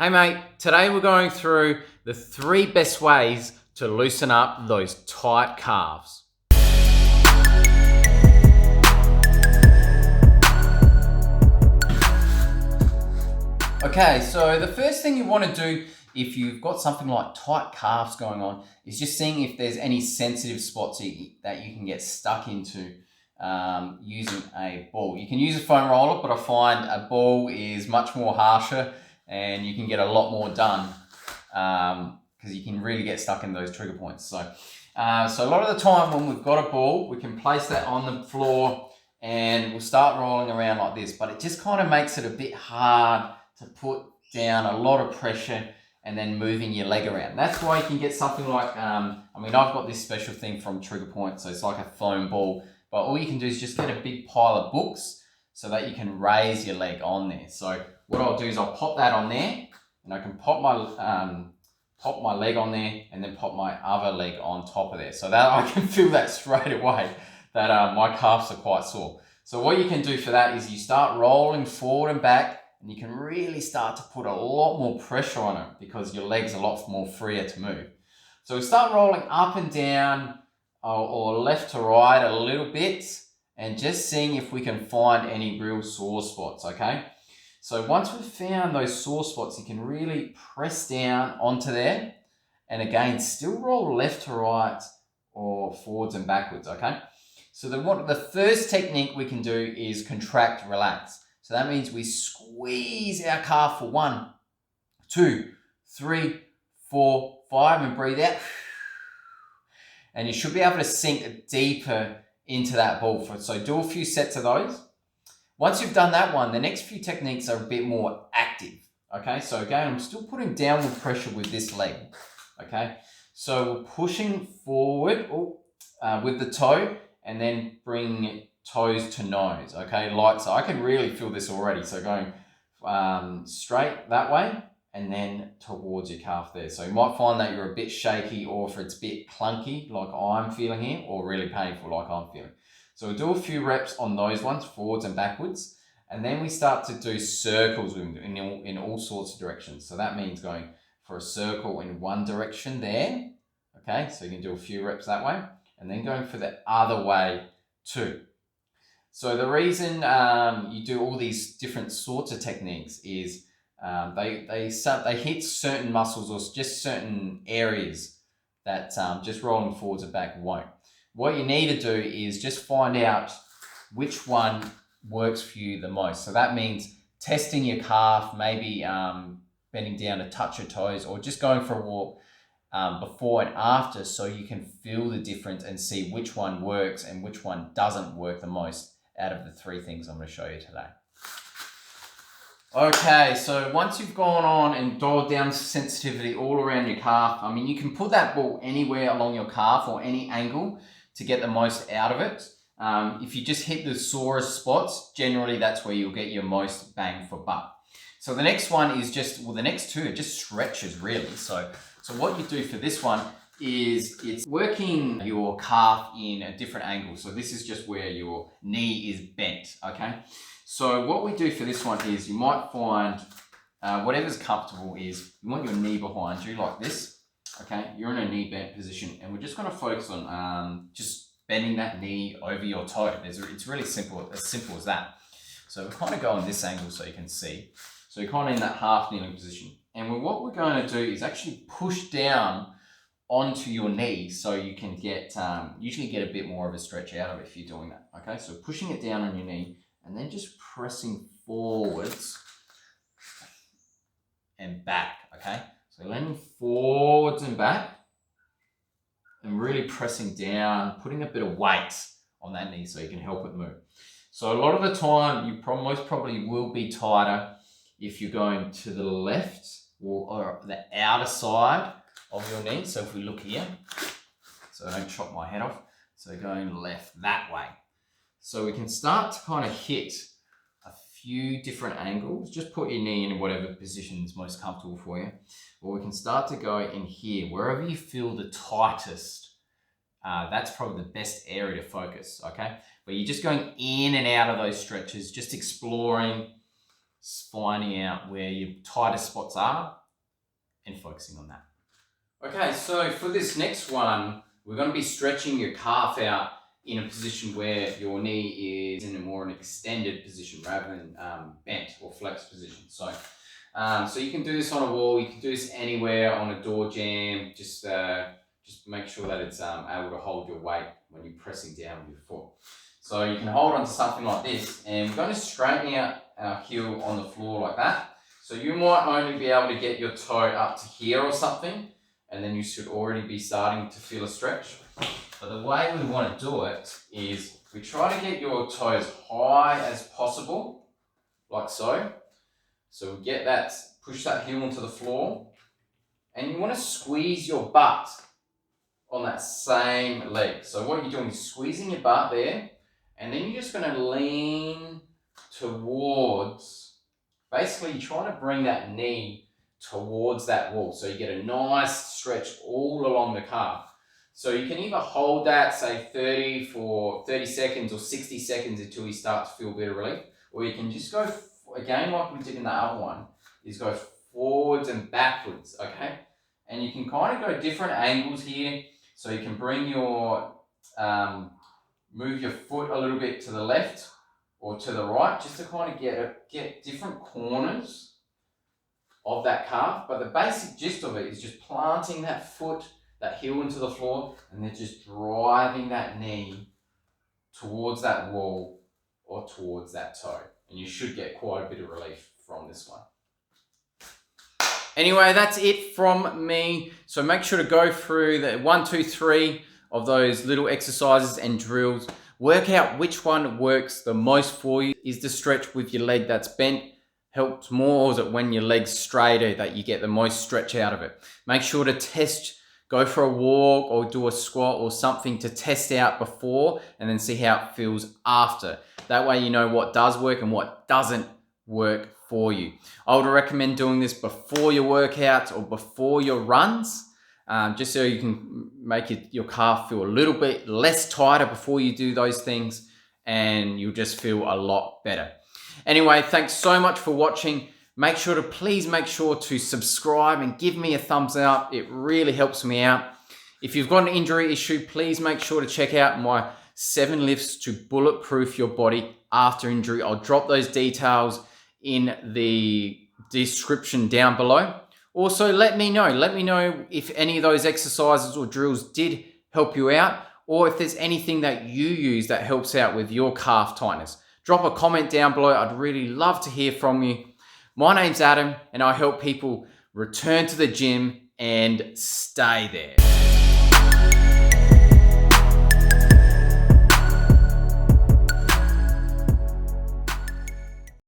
Hey mate, today we're going through the 3 best ways to loosen up those tight calves. Okay, so the first thing you want to do if you've got something like tight calves going on is just seeing if there's any sensitive spots that you can get stuck into using a ball. You can use a foam roller, but I find a ball is much more harsher and you can get a lot more done because you can really get stuck in those trigger points. So a lot of the time when we've got a ball, we can place that on the floor and we'll start rolling around like this, but it just kind of makes it a bit hard to put down a lot of pressure and then moving your leg around. That's why you can get something like, I've got this special thing from Trigger Point, so it's like a foam ball, but all you can do is just get a big pile of books so that you can raise your leg on there. So what I'll do is I'll pop that on there and I can pop my leg on there and then pop my other leg on top of there. So that I can feel that straight away that my calves are quite sore. So what you can do for that is you start rolling forward and back, and you can really start to put a lot more pressure on it because your leg's a lot more freer to move. So we start rolling up and down or left to right a little bit and just seeing if we can find any real sore spots, okay? So once we've found those sore spots, you can really press down onto there and again, still roll left to right or forwards and backwards, okay? So the first technique we can do is contract, relax. So that means we squeeze our calf for 1, 2, 3, 4, 5 and breathe out. And you should be able to sink deeper into that ball. So do a few sets of those. Once you've done that one, the next few techniques are a bit more active. Okay, so again, I'm still putting downward pressure with this leg. Okay, so we're pushing forward with the toe and then bring toes to nose, okay, so I can really feel this already. So going straight that way and then towards your calf there. So you might find that you're a bit shaky or if it's a bit clunky like I'm feeling here or really painful like I'm feeling. So we'll do a few reps on those ones, forwards and backwards, and then we start to do circles in all sorts of directions. So that means going for a circle in one direction there, okay, so you can do a few reps that way, and then going for the other way too. So the reason you do all these different sorts of techniques is they hit certain muscles or just certain areas that just rolling forwards and back won't. What you need to do is just find out which one works for you the most. So that means testing your calf, maybe bending down to touch your toes or just going for a walk before and after so you can feel the difference and see which one works and which one doesn't work the most out of the 3 things I'm going to show you today. Okay, so once you've gone on and dialed down sensitivity all around your calf, you can put that ball anywhere along your calf or any angle to get the most out of it. If you just hit the sorest spots, generally that's where you'll get your most bang for buck. So the next one is the next 2 are just stretches really. So what you do for this one is it's working your calf in a different angle. So this is just where your knee is bent, okay? So what we do for this one is you might find whatever's comfortable is you want your knee behind you like this, okay? You're in a knee bent position and we're just gonna focus on just bending that knee over your toe. It's really simple as that. So we're kind of go on this angle so you can see. So you're kind of in that half kneeling position. And what we're going to do is actually push down onto your knee so you can usually get a bit more of a stretch out of it if you're doing that. Okay, so pushing it down on your knee and then just pressing forwards and back. Okay, so leaning forwards and back and really pressing down, putting a bit of weight on that knee so you can help it move. So a lot of the time you most probably will be tighter if you're going to the left or the outer side of your knee. So if we look here, so I don't chop my head off, so going left that way. So we can start to kind of hit a few different angles. Just put your knee in whatever position is most comfortable for you. Or we can start to go in here, wherever you feel the tightest. That's probably the best area to focus, okay? But you're just going in and out of those stretches, just exploring finding out where your tightest spots are and focusing on that. Okay, so for this next one, we're going to be stretching your calf out in a position where your knee is in a more an extended position rather than bent or flexed position. So you can do this on a wall, you can do this anywhere on a door jamb. Just make sure that it's able to hold your weight when you're pressing down with your foot. So you can hold onto something like this, and we're going to straighten out our heel on the floor like that. So you might only be able to get your toe up to here or something, and then you should already be starting to feel a stretch. But the way we want to do it is we try to get your toe as high as possible, like so. So we get that, push that heel onto the floor, and you want to squeeze your butt on that same leg. So what you're doing is squeezing your butt there, and then you're just going to lean towards, basically you're trying to bring that knee towards that wall. So you get a nice stretch all along the calf. So you can either hold that, say 30 for 30 seconds or 60 seconds until you start to feel a bit of relief. Or you can just go, again, like we did in the other one, is go forwards and backwards, okay? And you can kind of go different angles here. So you can bring your, move your foot a little bit to the left or to the right, just to kind of get different corners of that calf. But the basic gist of it is just planting that foot, that heel into the floor, and then just driving that knee towards that wall or towards that toe. And you should get quite a bit of relief from this one. Anyway, that's it from me. So make sure to go through the 1, 2, 3 of those little exercises and drills. Work out which one works the most for you. Is the stretch with your leg that's bent helps more, or is it when your leg's straighter that you get the most stretch out of it? Make sure to test, go for a walk or do a squat or something to test out before, and then see how it feels after. That way you know what does work and what doesn't work for you. I would recommend doing this before your workouts or before your runs, just so you can make your calf feel a little bit less tighter before you do those things, and you'll just feel a lot better. Anyway, thanks so much for watching. Please make sure to subscribe and give me a thumbs up. It really helps me out. If you've got an injury issue, please make sure to check out my 7 lifts to bulletproof your body after injury. I'll drop those details in the description down below. Also, let me know if any of those exercises or drills did help you out, or if there's anything that you use that helps out with your calf tightness. Drop a comment down below. I'd really love to hear from you. My name's Adam, and I help people return to the gym and stay there.